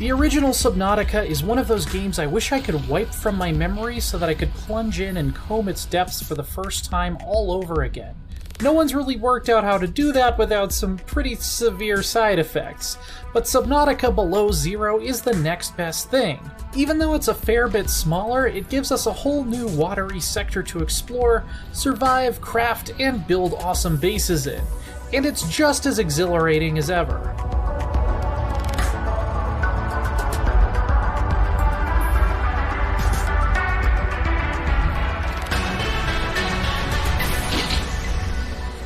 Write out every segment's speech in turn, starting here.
The original Subnautica is one of those games I wish I could wipe from my memory so that I could plunge in and comb its depths for the first time all over again. No one's really worked out how to do that without some pretty severe side effects, but Subnautica Below Zero is the next best thing. Even though it's a fair bit smaller, it gives us a whole new watery sector to explore, survive, craft, and build awesome bases in. And it's just as exhilarating as ever.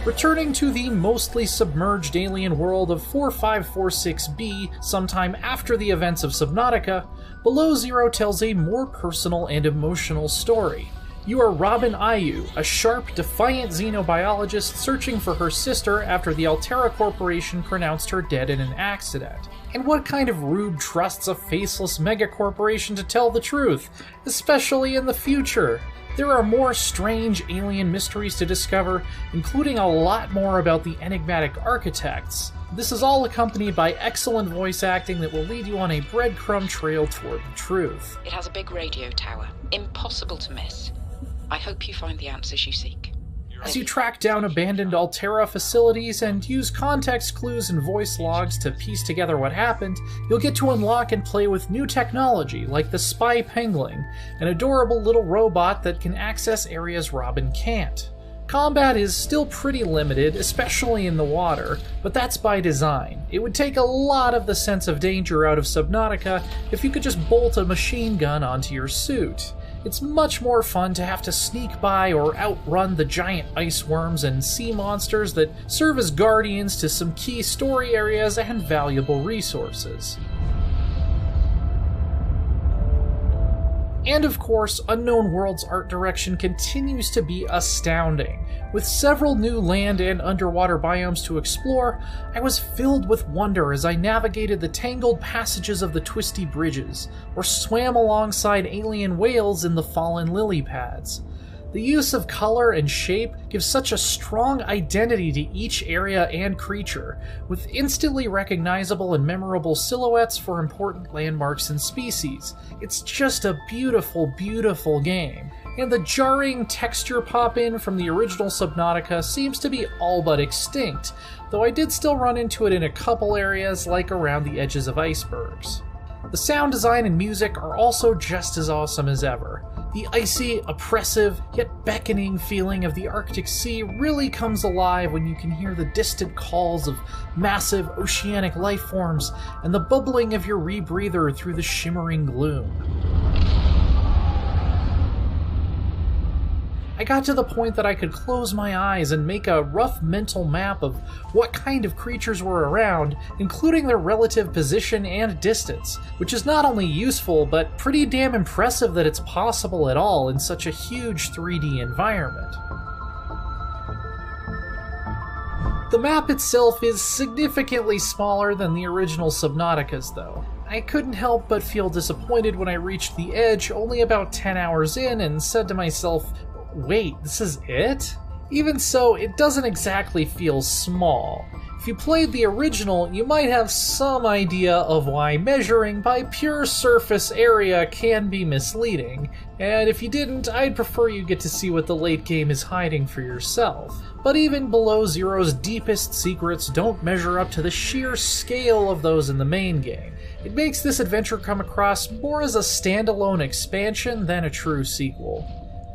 Returning to the mostly submerged alien world of 4546b sometime after the events of Subnautica, Below Zero tells a more personal and emotional story. You are Robin Ayu, a sharp, defiant xenobiologist searching for her sister after the Altera Corporation pronounced her dead in an accident. And what kind of rube trusts a faceless megacorporation to tell the truth, especially in the future? There are more strange alien mysteries to discover, including a lot more about the enigmatic architects. This is all accompanied by excellent voice acting that will lead you on a breadcrumb trail toward the truth. It has a big radio tower. Impossible to miss. I hope you find the answers you seek. As you track down abandoned Altera facilities and use context clues and voice logs to piece together what happened, you'll get to unlock and play with new technology like the Spy Pengling, an adorable little robot that can access areas Robin can't. Combat is still pretty limited, especially in the water, but that's by design. It would take a lot of the sense of danger out of Subnautica if you could just bolt a machine gun onto your suit. It's much more fun to have to sneak by or outrun the giant ice worms and sea monsters that serve as guardians to some key story areas and valuable resources. And of course, Unknown Worlds' art direction continues to be astounding. With several new land and underwater biomes to explore, I was filled with wonder as I navigated the tangled passages of the twisty bridges, or swam alongside alien whales in the fallen lily pads. The use of color and shape gives such a strong identity to each area and creature, with instantly recognizable and memorable silhouettes for important landmarks and species. It's just a beautiful, beautiful game. And the jarring texture pop-in from the original Subnautica seems to be all but extinct, though I did still run into it in a couple areas, like around the edges of icebergs. The sound design and music are also just as awesome as ever. The icy, oppressive, yet beckoning feeling of the Arctic Sea really comes alive when you can hear the distant calls of massive oceanic life forms and the bubbling of your rebreather through the shimmering gloom. I got to the point that I could close my eyes and make a rough mental map of what kind of creatures were around, including their relative position and distance, which is not only useful, but pretty damn impressive that it's possible at all in such a huge 3D environment. The map itself is significantly smaller than the original Subnautica's, though. I couldn't help but feel disappointed when I reached the edge only about 10 hours in and said to myself, wait, this is it? Even so, it doesn't exactly feel small. If you played the original, you might have some idea of why measuring by pure surface area can be misleading, and if you didn't, I'd prefer you get to see what the late game is hiding for yourself. But even Below Zero's deepest secrets don't measure up to the sheer scale of those in the main game. It makes this adventure come across more as a standalone expansion than a true sequel.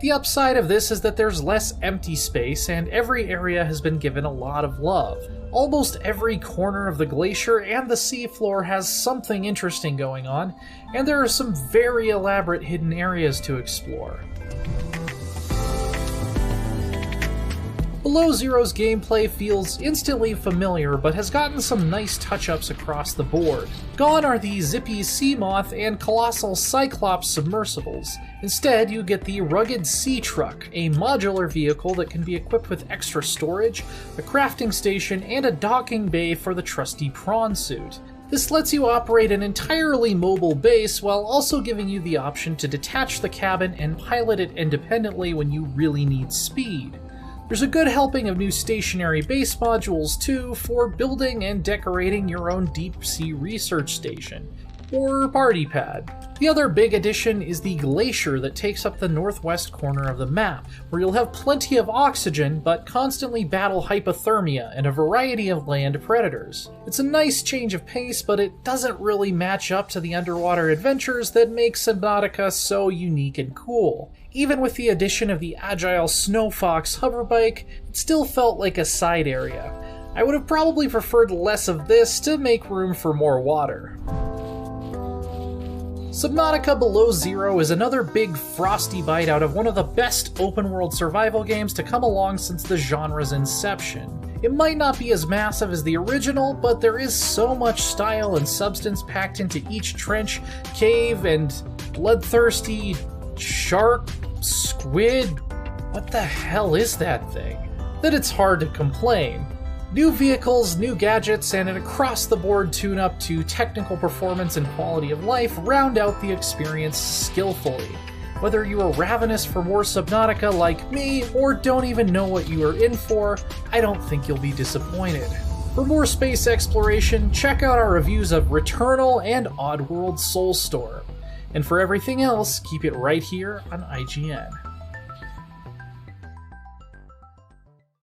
The upside of this is that there's less empty space and every area has been given a lot of love. Almost every corner of the glacier and the seafloor has something interesting going on, and there are some very elaborate hidden areas to explore. Below Zero's gameplay feels instantly familiar, but has gotten some nice touch-ups across the board. Gone are the zippy sea moth and colossal cyclops submersibles. Instead, you get the rugged sea truck, a modular vehicle that can be equipped with extra storage, a crafting station, and a docking bay for the trusty prawn suit. This lets you operate an entirely mobile base while also giving you the option to detach the cabin and pilot it independently when you really need speed. There's a good helping of new stationary base modules too for building and decorating your own deep sea research station. or party pad. The other big addition is the glacier that takes up the northwest corner of the map, where you'll have plenty of oxygen, but constantly battle hypothermia and a variety of land predators. It's a nice change of pace, but it doesn't really match up to the underwater adventures that make Subnautica so unique and cool. Even with the addition of the agile Snow Fox hoverbike, it still felt like a side area. I would have probably preferred less of this to make room for more water. Subnautica Below Zero is another big frosty bite out of one of the best open-world survival games to come along since the genre's inception. It might not be as massive as the original, but there is so much style and substance packed into each trench, cave, and bloodthirsty shark, squid, what the hell is that thing? That it's hard to complain. New vehicles, new gadgets, and an across-the-board tune-up to technical performance and quality of life round out the experience skillfully. Whether you are ravenous for more Subnautica like me, or don't even know what you are in for, I don't think you'll be disappointed. For more space exploration, check out our reviews of Returnal and Oddworld Soulstorm. And for everything else, keep it right here on IGN.